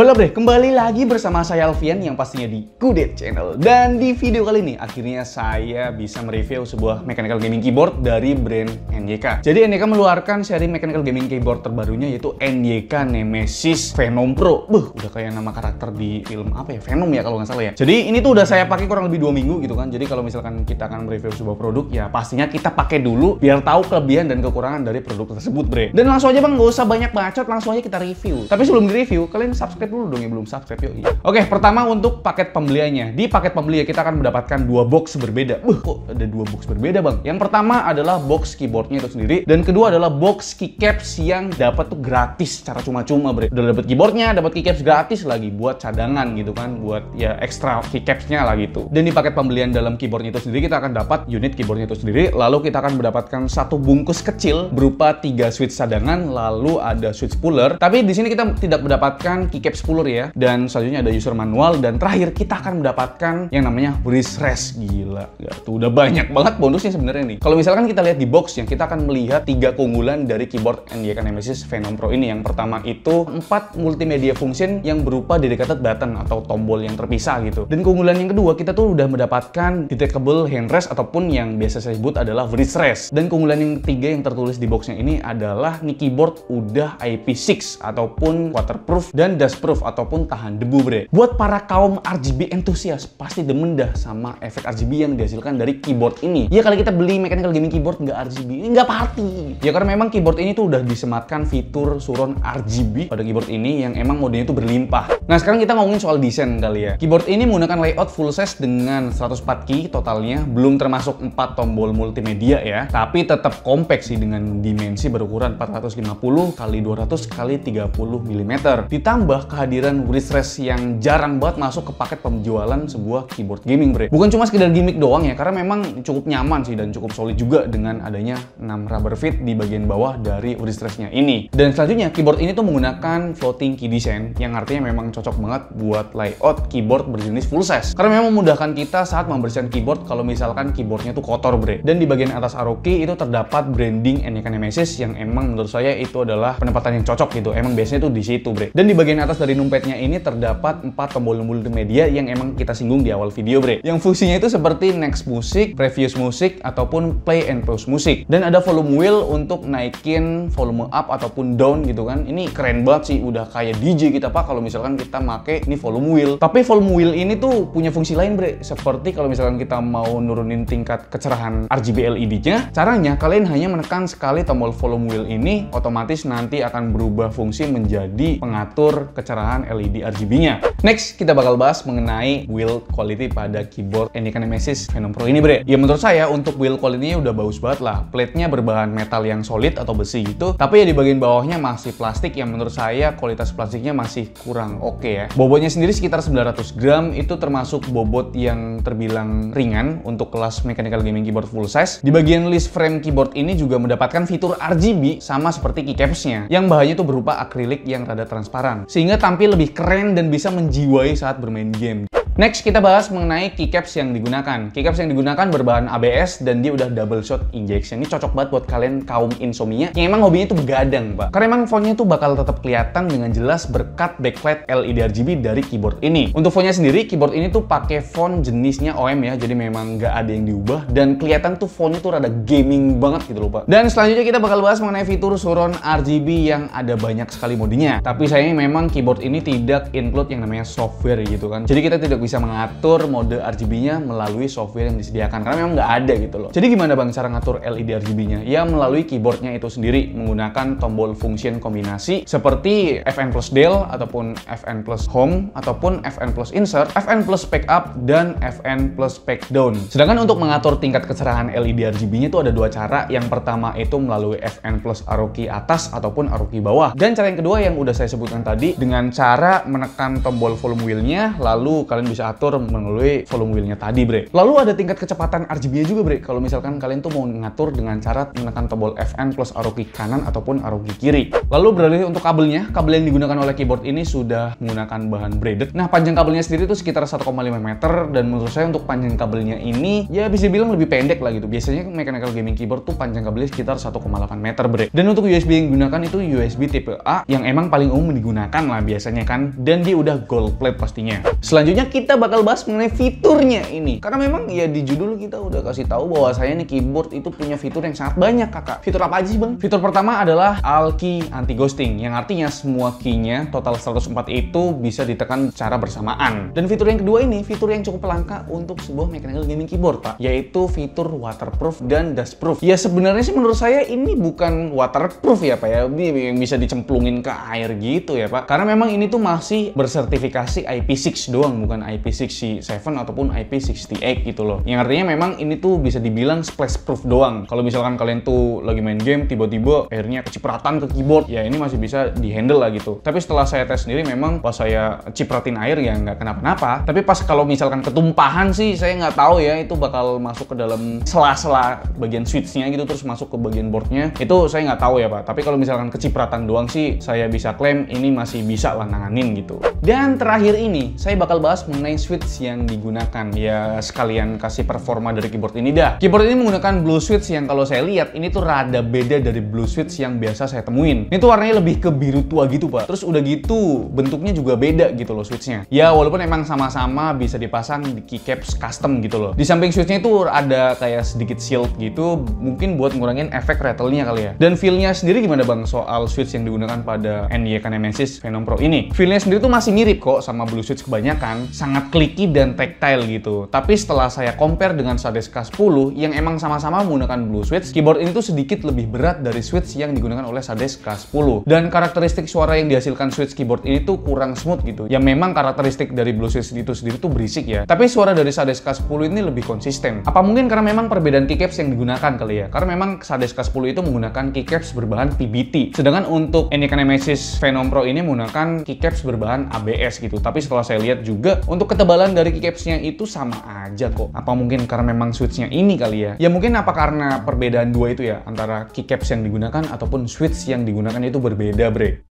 Halo bre, kembali lagi bersama saya Alfian yang pastinya di Kudet Channel. Dan di video kali ini akhirnya saya bisa mereview sebuah mechanical gaming keyboard dari brand NYK. Jadi NYK meluarkan seri mechanical gaming keyboard terbarunya yaitu NYK Nemesis Venom Pro. Udah kayak nama karakter di film apa ya? Venom ya kalau nggak salah ya. Jadi ini tuh udah saya pakai kurang lebih 2 minggu gitu kan. Jadi kalau misalkan kita akan mereview sebuah produk ya pastinya kita pakai dulu biar tahu kelebihan dan kekurangan dari produk tersebut bre. Dan langsung aja bang, nggak usah banyak bacot, langsung aja kita review. Tapi sebelum di-review, kalian subscribe dulu dong yang belum subscribe yuk. Oke, pertama untuk paket pembeliannya. Di paket pembeli kita akan mendapatkan 2 box berbeda. Kok ada 2 box berbeda bang? Yang pertama adalah box keyboardnya itu sendiri, dan kedua adalah box keycaps yang dapat tuh gratis secara cuma-cuma bre. Udah dapat keyboardnya, dapat keycaps gratis lagi buat cadangan gitu kan, buat ya ekstra keycapsnya lah gitu. Dan di paket pembelian dalam keyboardnya itu sendiri kita akan dapat unit keyboardnya itu sendiri, lalu kita akan mendapatkan 1 bungkus kecil berupa 3 switch cadangan, lalu ada switch puller. Tapi di sini kita tidak mendapatkan keycaps puller ya, dan selanjutnya ada user manual, dan terakhir kita akan mendapatkan yang namanya wrist rest. Gila ya, tuh udah banyak banget bonusnya sebenarnya nih. Kalau misalkan kita lihat di box yang kita akan melihat 3 keunggulan dari keyboard NYK Nemesis Venom Pro ini. Yang pertama itu 4 multimedia function yang berupa dedicated button atau tombol yang terpisah gitu. Dan keunggulan yang kedua kita tuh udah mendapatkan detachable handrest ataupun yang biasa saya sebut adalah wrist rest. Dan keunggulan yang ketiga yang tertulis di boxnya ini adalah nih keyboard udah IP6 ataupun waterproof dan dustproof ataupun tahan debu bre. Buat para kaum RGB entusias pasti demen dah sama efek RGB yang dihasilkan dari keyboard ini. Ya kali kita beli mechanical gaming keyboard nggak RGB, nggak party. Ya karena memang keyboard ini tuh udah disematkan fitur suron RGB pada keyboard ini yang emang modenya tuh berlimpah. Nah sekarang kita ngomongin soal desain kali ya. Keyboard ini menggunakan layout full size dengan 104 key totalnya, belum termasuk 4 tombol multimedia ya. Tapi tetap compact sih dengan dimensi berukuran 450 x 200 x 30 mm. Ditambah kehadiran wrist rest yang jarang banget masuk ke paket penjualan sebuah keyboard gaming bre. Bukan cuma sekedar gimmick doang ya, karena memang cukup nyaman sih dan cukup solid juga dengan adanya 6 rubber feet di bagian bawah dari wrist restnya ini. Dan selanjutnya keyboard ini tuh menggunakan floating key design yang artinya memang cocok banget buat layout keyboard berjenis full size. Karena memang memudahkan kita saat membersihkan keyboard kalau misalkan keyboardnya tuh kotor bre. Dan di bagian atas arrow key itu terdapat branding NYK Nemesis yang emang menurut saya itu adalah penempatan yang cocok gitu. Emang biasanya tuh di situ bre. Dan di bagian atas dari numpadnya ini terdapat 4 tombol multimedia yang emang kita singgung di awal video bre. Yang fungsinya itu seperti next music, previous music, ataupun play and pause music. Dan ada volume wheel untuk naikin volume up ataupun down gitu kan. Ini keren banget sih, udah kayak DJ kita pak kalau misalkan kita make ini volume wheel. Tapi volume wheel ini tuh punya fungsi lain bre. Seperti kalau misalkan kita mau nurunin tingkat kecerahan RGB LED-nya, caranya kalian hanya menekan sekali tombol volume wheel ini, otomatis nanti akan berubah fungsi menjadi pengatur kecerahan LED RGB-nya. Next, kita bakal bahas mengenai build quality pada keyboard NYK Nemesis Venom Pro ini bre. Ya menurut saya untuk build quality-nya udah bagus banget lah. Plate-nya berbahan metal yang solid atau besi gitu, tapi ya di bagian bawahnya masih plastik yang menurut saya kualitas plastiknya masih kurang oke ya. Bobotnya sendiri sekitar 900 gram, itu termasuk bobot yang terbilang ringan untuk kelas mechanical gaming keyboard full size. Di bagian list frame keyboard ini juga mendapatkan fitur RGB sama seperti keycaps-nya, yang bahannya tuh berupa akrilik yang rada transparan, sehingga tampil lebih keren dan bisa menjiwai saat bermain game. Next, kita bahas mengenai keycaps yang digunakan. Keycaps yang digunakan berbahan ABS dan dia udah double shot injection. Ini cocok banget buat kalian kaum insomnia yang emang hobinya tuh begadang, Pak. Karena emang fontnya tuh bakal tetap kelihatan dengan jelas berkat backlight LED RGB dari keyboard ini. Untuk fontnya sendiri, keyboard ini tuh pakai font jenisnya OM ya, jadi memang nggak ada yang diubah dan kelihatan tuh fontnya tuh rada gaming banget gitu loh, Pak. Dan selanjutnya kita bakal bahas mengenai fitur suron RGB yang ada banyak sekali modenya. Tapi sayangnya memang keyboard ini tidak include yang namanya software gitu kan. Jadi kita tidak bisa mengatur mode RGB-nya melalui software yang disediakan karena memang nggak ada gitu loh. Jadi gimana bang cara ngatur LED RGB-nya? Ya melalui keyboardnya itu sendiri menggunakan tombol function kombinasi seperti FN plus del ataupun FN plus home ataupun FN plus insert, FN plus spec up dan FN plus spec down. Sedangkan untuk mengatur tingkat kecerahan LED RGB-nya itu ada 2 cara. Yang pertama itu melalui FN plus arrow key atas ataupun arrow key bawah. Dan cara yang kedua yang udah saya sebutkan tadi dengan cara menekan tombol volume wheel-nya lalu kalian bisa atur melalui volume wheel-nya tadi, bre. Lalu ada tingkat kecepatan RGB-nya juga, bre. Kalau misalkan kalian tuh mau ngatur dengan cara menekan tombol Fn plus arrow key kanan ataupun arrow key kiri. Lalu beralih untuk kabelnya, kabel yang digunakan oleh keyboard ini sudah menggunakan bahan braided. Nah, panjang kabelnya sendiri itu sekitar 1,5 meter, dan menurut saya untuk panjang kabelnya ini ya bisa dibilang lebih pendek lah gitu. Biasanya mechanical gaming keyboard tuh panjang kabelnya sekitar 1,8 meter, bre. Dan untuk USB yang digunakan itu USB tipe A yang emang paling umum digunakan lah biasanya kan, dan dia udah gold plate pastinya. Selanjutnya kita bakal bahas mengenai fiturnya ini, karena memang ya di judul kita udah kasih tahu bahwa saya nih keyboard itu punya fitur yang sangat banyak, kakak. Fitur apa aja sih, bang? Fitur pertama adalah All Key Anti Ghosting, yang artinya semua key-nya total 104 itu bisa ditekan secara bersamaan. Dan fitur yang kedua ini fitur yang cukup langka untuk sebuah mechanical gaming keyboard, pak, yaitu fitur waterproof dan dustproof. Ya sebenarnya sih menurut saya ini bukan waterproof ya, pak ya, yang bisa dicemplungin ke air gitu ya, pak, karena memang ini tuh masih bersertifikasi IP6 doang, bukan IP67 ataupun IP68 gitu loh. Yang artinya memang ini tuh bisa dibilang splash proof doang. Kalau misalkan kalian tuh lagi main game tiba-tiba airnya kecipratan ke keyboard, ya ini masih bisa dihandle lah gitu. Tapi setelah saya tes sendiri memang pas saya cipratin air ya nggak kenapa-napa. Tapi pas kalau misalkan ketumpahan sih saya nggak tahu ya itu bakal masuk ke dalam sela-sela bagian switch-nya gitu terus masuk ke bagian boardnya. Itu saya nggak tahu ya, pak. Tapi kalau misalkan kecipratan doang sih saya bisa klaim ini masih bisa lah nanganin gitu. Dan terakhir ini saya bakal bahas mengenai switch yang digunakan. Ya sekalian kasih performa dari keyboard ini dah. Keyboard ini menggunakan blue switch yang kalau saya lihat ini tuh rada beda dari blue switch yang biasa saya temuin. Ini tuh warnanya lebih ke biru tua gitu, pak. Terus udah gitu bentuknya juga beda gitu loh switchnya. Ya walaupun emang sama-sama bisa dipasang di keycaps custom gitu loh. Di samping switchnya itu ada kayak sedikit shield gitu, mungkin buat ngurangin efek rattle-nya kali ya. Dan feel-nya sendiri gimana, bang, soal switch yang digunakan pada NYK Nemesis Phenom Pro ini? Feel-nya sendiri tuh masih mirip kok sama blue switch kebanyakan, sangat clicky dan tactile gitu. Tapi setelah saya compare dengan Sades K10 yang emang sama-sama menggunakan blue switch, keyboard ini tuh sedikit lebih berat dari switch yang digunakan oleh Sades K10. Dan karakteristik suara yang dihasilkan switch keyboard ini tuh kurang smooth gitu. Ya memang karakteristik dari blue switch itu sendiri tuh berisik ya. Tapi suara dari Sades K10 ini lebih konsisten. Apa mungkin karena memang perbedaan keycaps yang digunakan kali ya? Karena memang Sades K10 itu menggunakan keycaps berbahan PBT. Sedangkan untuk NYK Nemesis Phenom Pro ini menggunakan keycaps berbahan ABS gitu. Tapi setelah saya lihat juga untuk ketebalan dari keycapsnya itu sama aja kok. Apa mungkin karena memang switchnya ini kali ya? Ya mungkin apa karena perbedaan dua itu ya, antara keycaps yang digunakan ataupun switch yang digunakan itu berbeda, bre.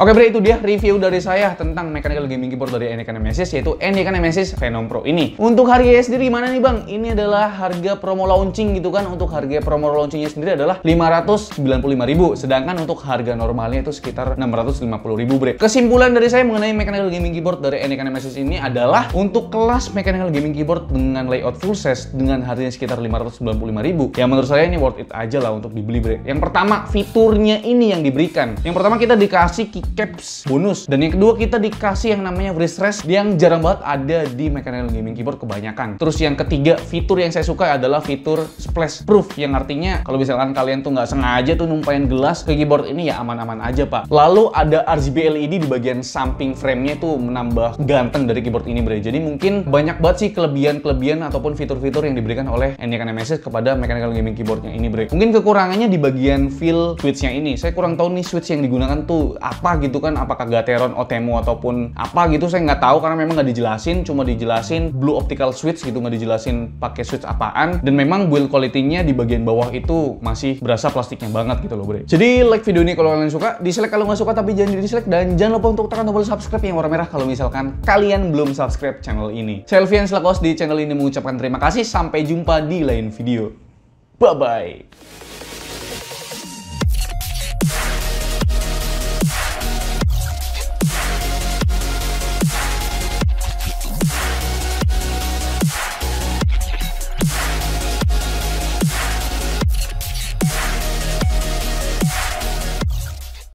Oke, bre, itu dia review dari saya tentang mechanical gaming keyboard dari NYK Nemesis, yaitu NYK Nemesis Phenom Pro ini. Untuk harganya sendiri gimana nih, bang? Ini adalah harga promo launching gitu kan. Untuk harga promo launchingnya sendiri adalah 595.000, sedangkan untuk harga normalnya itu sekitar 650.000, bre. Kesimpulan dari saya mengenai mechanical gaming keyboard dari NYK Nemesis ini adalah untuk kelas mechanical gaming keyboard dengan layout full size dengan harganya sekitar 595.000, ya menurut saya ini worth it aja lah untuk dibeli, bre. Yang pertama, fiturnya ini yang diberikan. Yang pertama kita dikasih keycaps bonus, dan yang kedua kita dikasih yang namanya wrist rest yang jarang banget ada di mechanical gaming keyboard kebanyakan. Terus yang ketiga, fitur yang saya suka adalah fitur splash proof, yang artinya kalau misalkan kalian tuh nggak sengaja tuh numpain gelas ke keyboard ini ya aman-aman aja, pak. Lalu ada RGB LED di bagian samping frame-nya tuh menambah ganteng dari keyboard ini, bre. Jadi mungkin banyak banget sih kelebihan-kelebihan ataupun fitur-fitur yang diberikan oleh NYK Nemesis kepada mechanical gaming keyboardnya ini, bre. Mungkin kekurangannya di bagian feel switch-nya ini. Saya kurang tahu nih switch yang digunakan tuh apa gitu kan, apakah Gateron, Otemu ataupun apa gitu, saya nggak tahu karena memang nggak dijelasin, cuma dijelasin blue optical switch gitu, nggak dijelasin pakai switch apaan. Dan memang build quality-nya di bagian bawah itu masih berasa plastiknya banget gitu loh, bre. Jadi like video ini kalau kalian suka, dislike kalau nggak suka, tapi jangan di dislike, dan jangan lupa untuk tekan tombol subscribe yang warna merah kalau misalkan kalian belum subscribe channel ini. Saya Alfian selaku host di channel ini mengucapkan terima kasih, sampai jumpa di lain video. Bye bye.